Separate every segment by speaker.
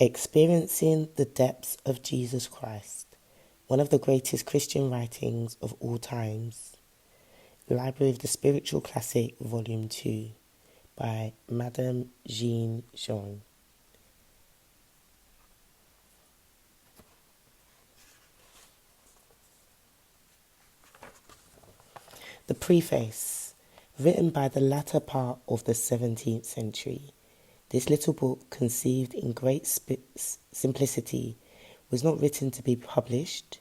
Speaker 1: Experiencing the Depths of Jesus Christ, one of the greatest Christian writings of all times. Library of the Spiritual Classic, Volume 2, by Madame Jeanne. The Preface, written by the latter part of the 17th century. This little book, conceived in great simplicity, was not written to be published.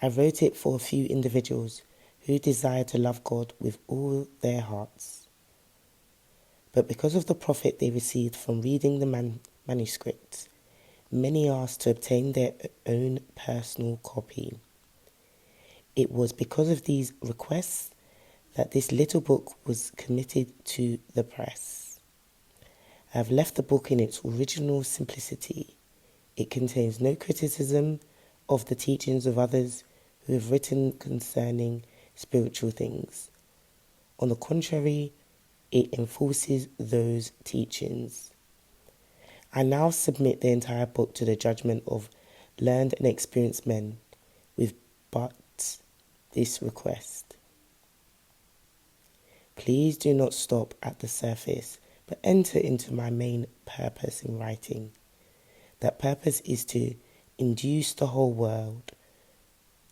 Speaker 1: I wrote it for a few individuals who desired to love God with all their hearts. But because of the profit they received from reading the manuscript, many asked to obtain their own personal copy. It was because of these requests that this little book was committed to the press. I have left the book in its original simplicity. It contains no criticism of the teachings of others who have written concerning spiritual things. On the contrary, it enforces those teachings. I now submit the entire book to the judgment of learned and experienced men with but this request. Please do not stop at the surface, but enter into my main purpose in writing. That purpose is to induce the whole world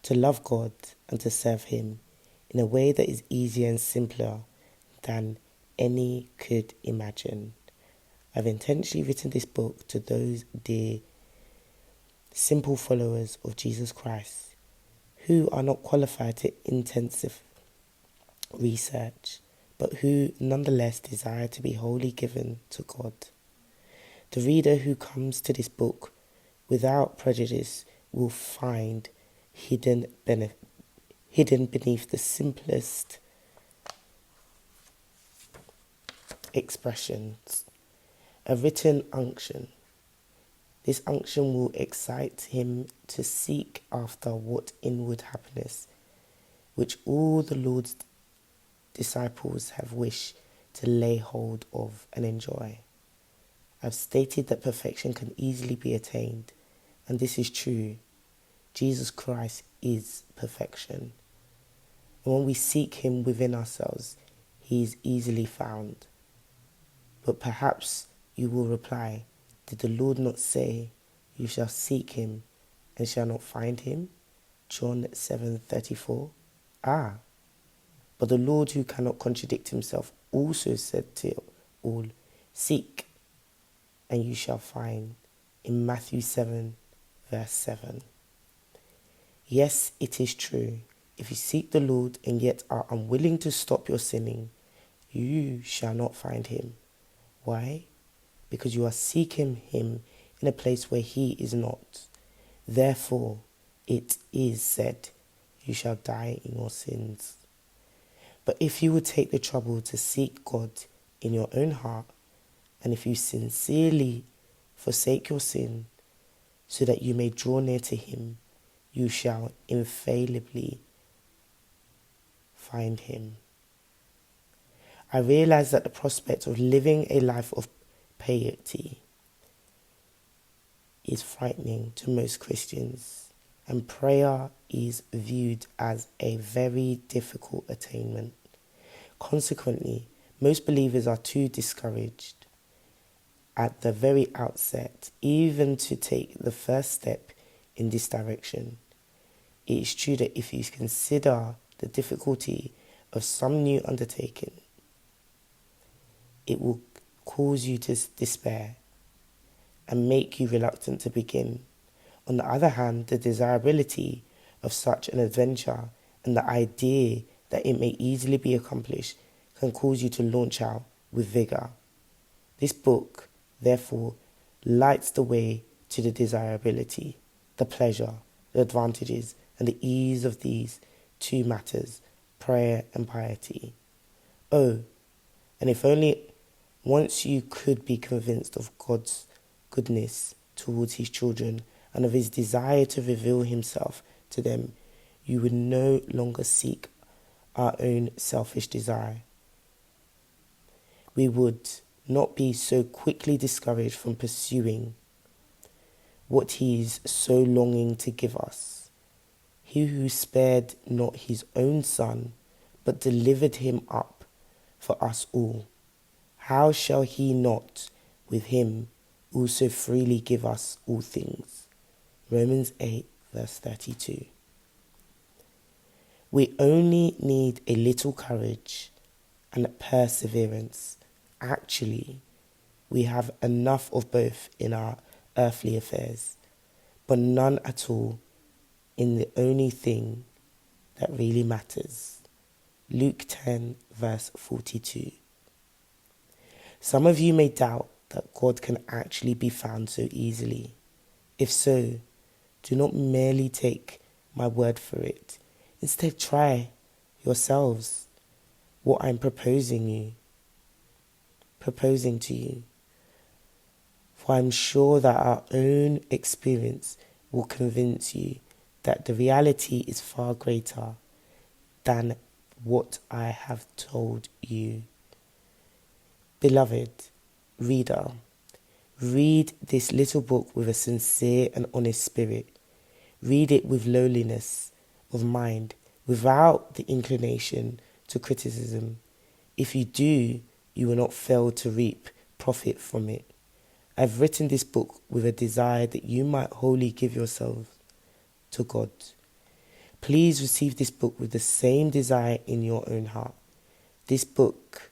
Speaker 1: to love God and to serve Him in a way that is easier and simpler than any could imagine. I've intentionally written this book to those dear, simple followers of Jesus Christ who are not qualified to intensive research, but who nonetheless desire to be wholly given to God. The reader who comes to this book without prejudice will find hidden beneath the simplest expressions a written unction. This unction will excite him to seek after what inward happiness which all the Lord's disciples have wished to lay hold of and enjoy. I've stated that perfection can easily be attained, and this is true. Jesus Christ is perfection. And when we seek Him within ourselves, He is easily found. But perhaps you will reply, did the Lord not say, you shall seek Him and shall not find Him? John 7:34. But the Lord, who cannot contradict Himself, also said to all, seek, and you shall find, in Matthew 7:7. Yes, it is true. If you seek the Lord and yet are unwilling to stop your sinning, you shall not find Him. Why? Because you are seeking Him in a place where He is not. Therefore, it is said, you shall die in your sins. But if you would take the trouble to seek God in your own heart, and if you sincerely forsake your sin, so that you may draw near to Him, you shall infallibly find Him. I realize that the prospect of living a life of piety is frightening to most Christians, and prayer is viewed as a very difficult attainment. Consequently, most believers are too discouraged at the very outset even to take the first step in this direction. It is true that if you consider the difficulty of some new undertaking, it will cause you to despair and make you reluctant to begin. On the other hand, the desirability of such an adventure and the idea that it may easily be accomplished can cause you to launch out with vigour. This book, therefore, lights the way to the desirability, the pleasure, the advantages, and the ease of these two matters, prayer and piety. Oh, and if only once you could be convinced of God's goodness towards His children and of His desire to reveal Himself to them, you would no longer seek our own selfish desire. We would not be so quickly discouraged from pursuing what he is so longing to give us. He who spared not his own son, but delivered him up for us all, how shall he not with him also freely give us all things? Romans 8 verse 32. We only need a little courage and perseverance. Actually, we have enough of both in our earthly affairs, but none at all in the only thing that really matters. Luke 10 verse 42. Some of you may doubt that God can actually be found so easily. If so, do not merely take my word for it. Instead, try yourselves what I'm proposing to you. For I'm sure that our own experience will convince you that the reality is far greater than what I have told you. Beloved reader, read this little book with a sincere and honest spirit. Read it with lowliness of mind, without the inclination to criticism. If you do, you will not fail to reap profit from it. I've written this book with a desire that you might wholly give yourselves to God. Please receive this book with the same desire in your own heart. This book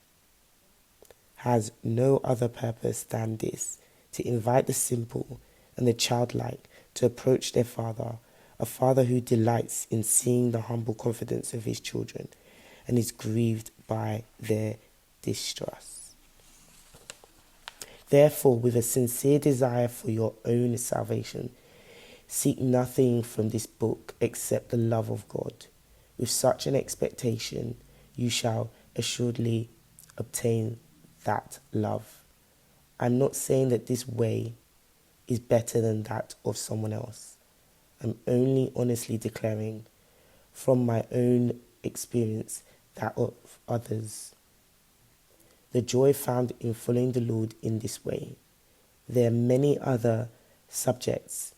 Speaker 1: has no other purpose than this, to invite the simple and the childlike to approach their Father, a Father who delights in seeing the humble confidence of his children and is grieved by their distress. Therefore, with a sincere desire for your own salvation, seek nothing from this book except the love of God. With such an expectation, you shall assuredly obtain that love. I'm not saying that this way is better than that of someone else. I'm only honestly declaring from my own experience that of others. The joy found in following the Lord in this way. There are many other subjects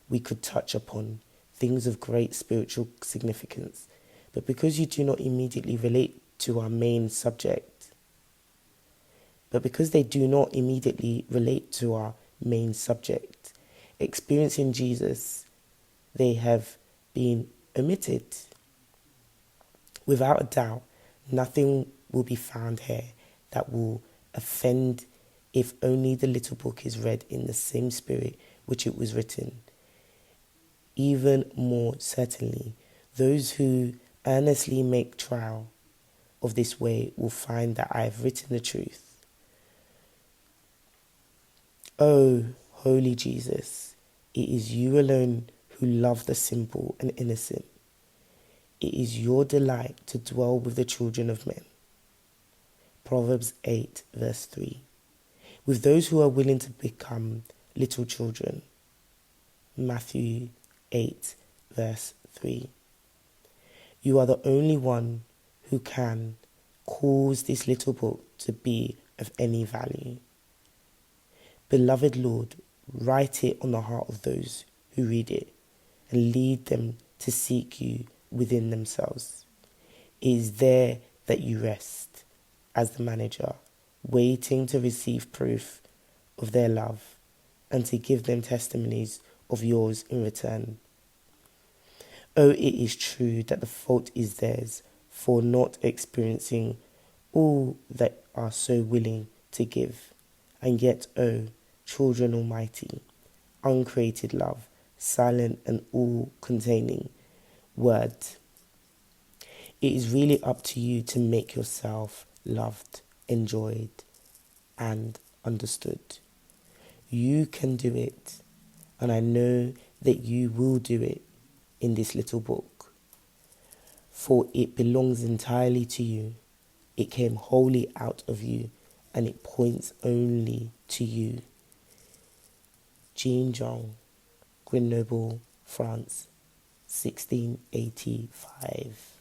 Speaker 1: we could touch upon, things of great spiritual significance, but because you do not immediately relate to our main subject, experiencing Jesus, they have been omitted. Without a doubt, nothing will be found here that will offend if only the little book is read in the same spirit which it was written. Even more certainly, those who earnestly make trial of this way will find that I have written the truth. Oh, holy Jesus, it is you alone who love the simple and innocent. It is your delight to dwell with the children of men. Proverbs 8 verse 3. With those who are willing to become little children. Matthew 8 verse 3. You are the only one who can cause this little book to be of any value. Beloved Lord, write it on the heart of those who read it and lead them to seek you within themselves. It is there that you rest as the manager, waiting to receive proof of their love and to give them testimonies of yours in return. Oh, it is true that the fault is theirs for not experiencing all that are so willing to give. And yet, oh, children almighty, uncreated love, silent and all-containing word, it is really up to you to make yourself loved, enjoyed, and understood. You can do it, and I know that you will do it in this little book, for it belongs entirely to you. It came wholly out of you, and it points only to you. Jeanne, Grenoble, France, 1685.